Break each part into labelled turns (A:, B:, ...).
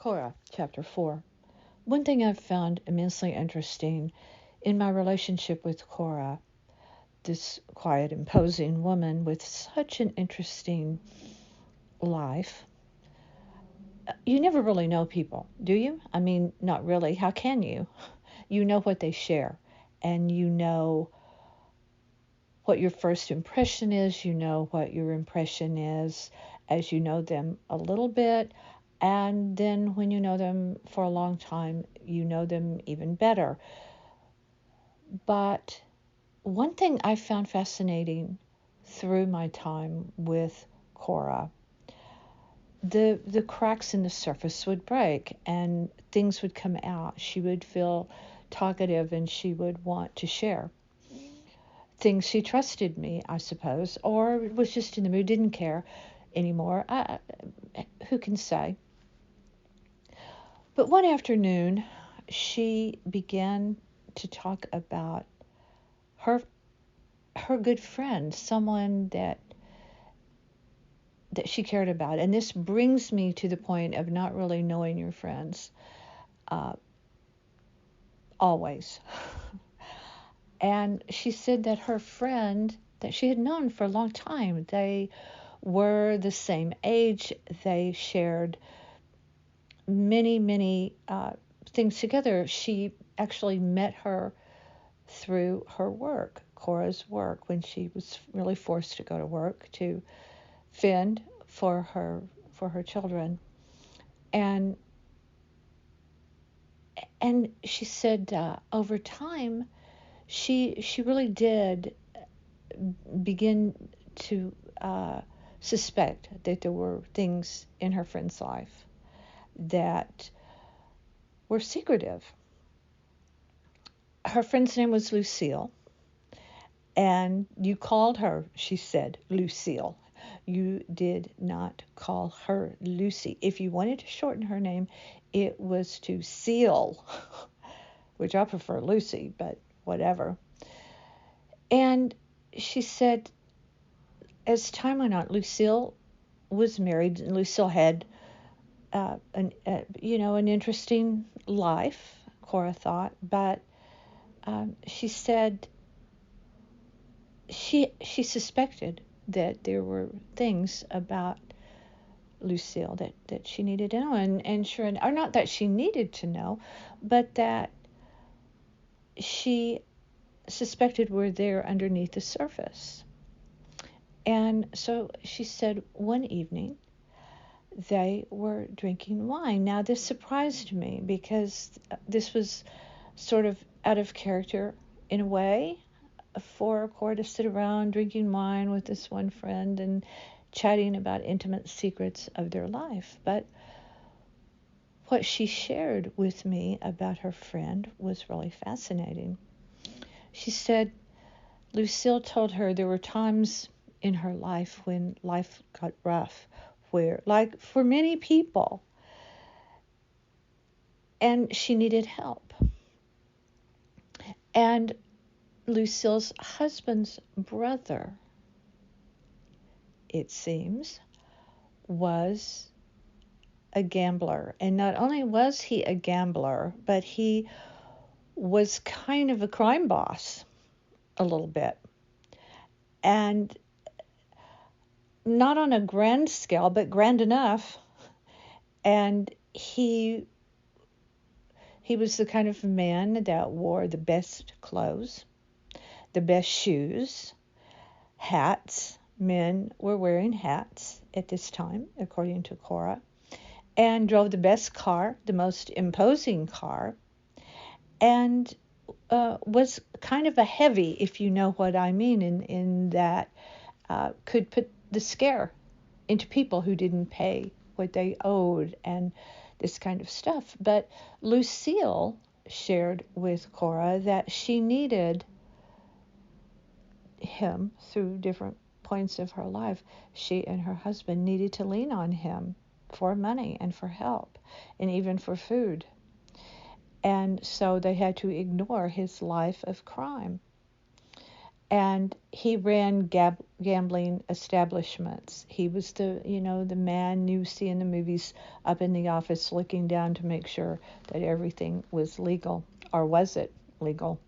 A: Cora, Chapter 4. One thing I've found immensely interesting in my relationship with Cora, this quiet, imposing woman with such an interesting life. You never really know people, do you? I mean, not really. How can you? You know what they share, and you know what your first impression is, you know what your impression is as you know them a little bit, and then when you know them for a long time, you know them even better. But one thing I found fascinating through my time with Cora, the cracks in the surface would break and things would come out. She would feel talkative and she would want to share things. She trusted me, I suppose, or was just in the mood, didn't care anymore. Who can say? But one afternoon, she began to talk about her her good friend, someone that she cared about. And this brings me to the point of not really knowing your friends uh, always. And she said that her friend that she had known for a long time, they were the same age, they shared many things together. She actually met her through her work, Cora's work, when she was really forced to go to work to fend for her children. And she said over time she really did begin to suspect that there were things in her friend's life that were secretive. Her friend's name was Lucille, and you called her, she said, Lucille. You did not call her Lucy. If you wanted to shorten her name, it was to Seal, which I prefer Lucy, but whatever. And she said, as time went on, Lucille was married, and Lucille had an interesting life, Cora thought, but she said she suspected that there were things about Lucille that she needed to know, and sure, or not that she needed to know, but that she suspected were there underneath the surface. And so she said one evening they were drinking wine. Now, this surprised me because this was sort of out of character in a way for Cora to sit around drinking wine with this one friend and chatting about intimate secrets of their life. But what she shared with me about her friend was really fascinating. She said Lucille told her there were times in her life when life got rough, where, like for many people, and she needed help. And Lucille's husband's brother, it seems, was a gambler. And not only was he a gambler, but he was kind of a crime boss a little bit. And not on a grand scale, but grand enough. And he was the kind of man that wore the best clothes, the best shoes, hats. Men were wearing hats at this time, according to Cora, and drove the best car, the most imposing car, and was kind of a heavy, if you know what I mean, in that could put the scare into people who didn't pay what they owed and this kind of stuff. But Lucille shared with Cora that she needed him through different points of her life. She and her husband needed to lean on him for money and for help and even for food. And so they had to ignore his life of crime. And he ran gambling establishments. He was the man you see in the movies up in the office looking down to make sure that everything was legal, or was it legal?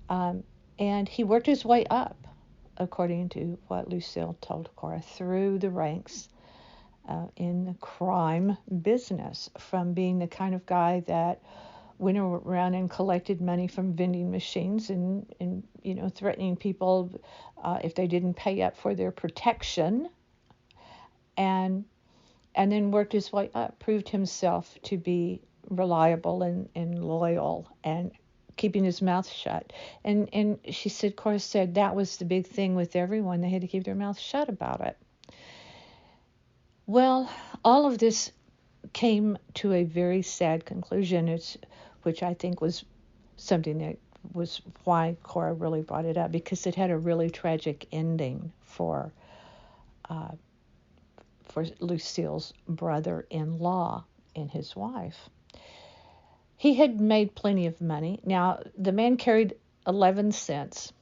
A: Um, and he worked his way up, according to what Lucille told Cora, through the ranks in the crime business, from being the kind of guy that went around and collected money from vending machines and threatening people if they didn't pay up for their protection, and then worked his way up, proved himself to be reliable and loyal and keeping his mouth shut. And she said, Cora said, that was the big thing with everyone. They had to keep their mouth shut about it. Well, all of this came to a very sad conclusion, which I think was something that was why Cora really brought it up, because it had a really tragic ending for Lucille's brother-in-law and his wife. He had made plenty of money. Now, the man carried 11 cents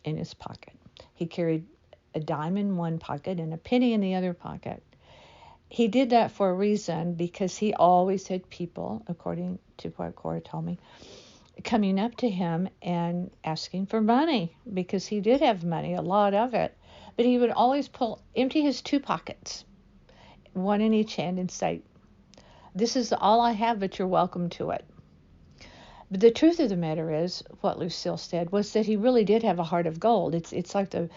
A: in his pocket. He carried a dime in one pocket and a penny in the other pocket. He did that for a reason, because he always had people, according to what Cora told me, coming up to him and asking for money, because he did have money, a lot of it. But he would always empty his two pockets, one in each hand, and say, "This is all I have, but you're welcome to it." But the truth of the matter is, what Lucille said was that he really did have a heart of gold. It's like the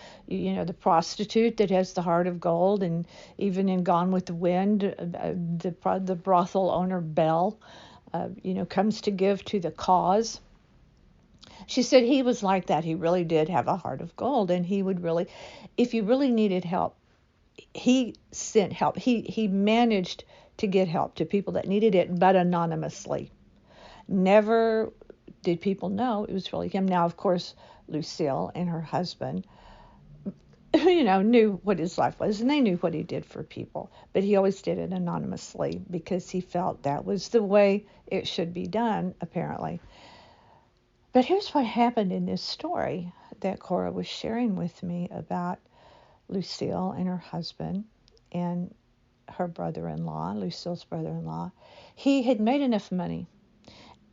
A: prostitute that has the heart of gold, and even in Gone with the Wind, the brothel owner Belle, comes to give to the cause. She said he was like that. He really did have a heart of gold, and he would really, if you really needed help, he sent help. He managed to get help to people that needed it, but anonymously. Never did people know it was really him. Now, of course, Lucille and her husband, knew what his life was, and they knew what he did for people. But he always did it anonymously, because he felt that was the way it should be done, apparently. But here's what happened in this story that Cora was sharing with me about Lucille and her husband and her brother-in-law, Lucille's brother-in-law. He had made enough money,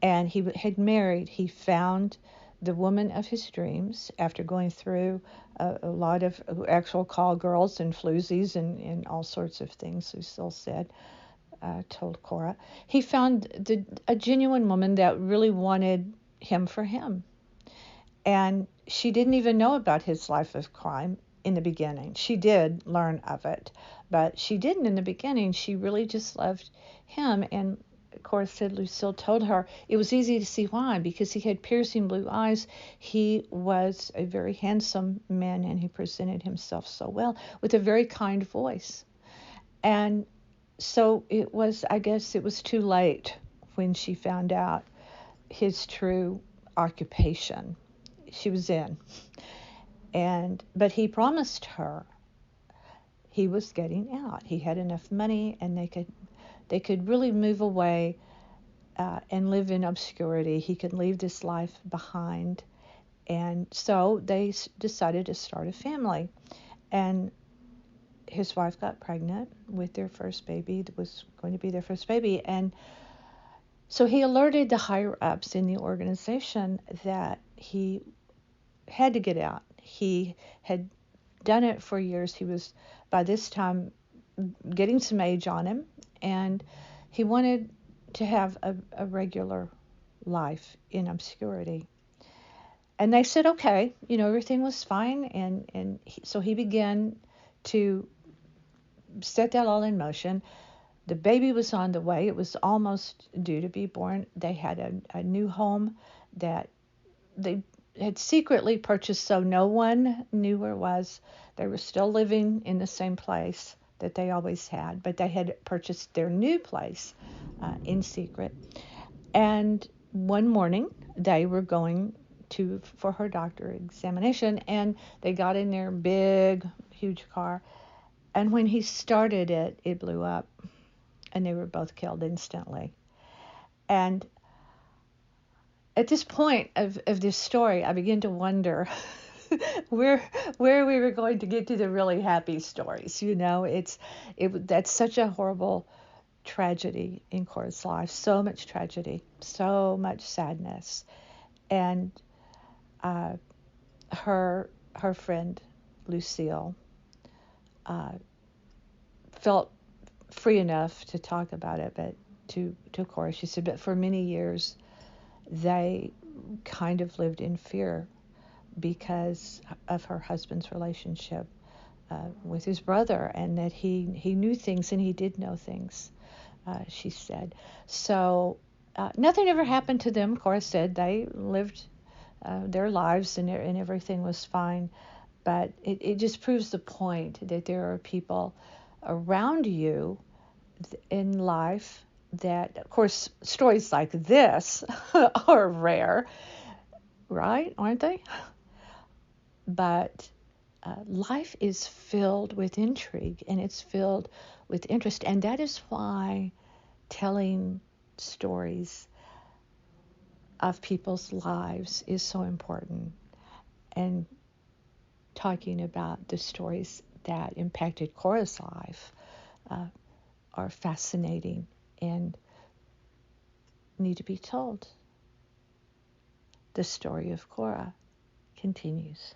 A: and he had married. He found the woman of his dreams after going through a lot of actual call girls and floozies and all sorts of things, Lucille said, told Cora. He found a genuine woman that really wanted him for him. And she didn't even know about his life of crime in the beginning. She did learn of it, but she didn't in the beginning. She really just loved him. And Cora said Lucille told her it was easy to see why, because he had piercing blue eyes. He was a very handsome man, and he presented himself so well with a very kind voice. And so I guess it was too late when she found out his true occupation. She was in. But he promised her he was getting out. He had enough money, and they could really move away and live in obscurity. He could leave this life behind. And so they decided to start a family. And his wife got pregnant with their first baby. That was going to be their first baby. And so he alerted the higher-ups in the organization that he had to get out. He had done it for years. He was, by this time, getting some age on him, and he wanted to have a regular life in obscurity. And they said, okay, everything was fine, and so he began to set that all in motion. The baby was on the way. It was almost due to be born. They had a new home that they had secretly purchased, so no one knew where it was. They were still living in the same place that they always had, but they had purchased their new place in secret. And one morning, they were going for her doctor examination, and they got in their big, huge car. And when he started it, it blew up, and they were both killed instantly. And at this point of this story, I begin to wonder where where we were going to get to the really happy stories. That's such a horrible tragedy in Cora's life. So much tragedy, so much sadness, and uh, her friend Lucille uh, felt free enough to talk about it, but to Cora, she said, but for many years they kind of lived in fear because of her husband's relationship with his brother, and that he knew things and he did know things. She said so. Nothing ever happened to them. Cora said they lived their lives and everything was fine. But it just proves the point that there are people around you in life that, of course, stories like this are rare, right? Aren't they? But life is filled with intrigue and it's filled with interest. And that is why telling stories of people's lives is so important. And talking about the stories that impacted Cora's life uh, are fascinating and need to be told. The story of Cora continues.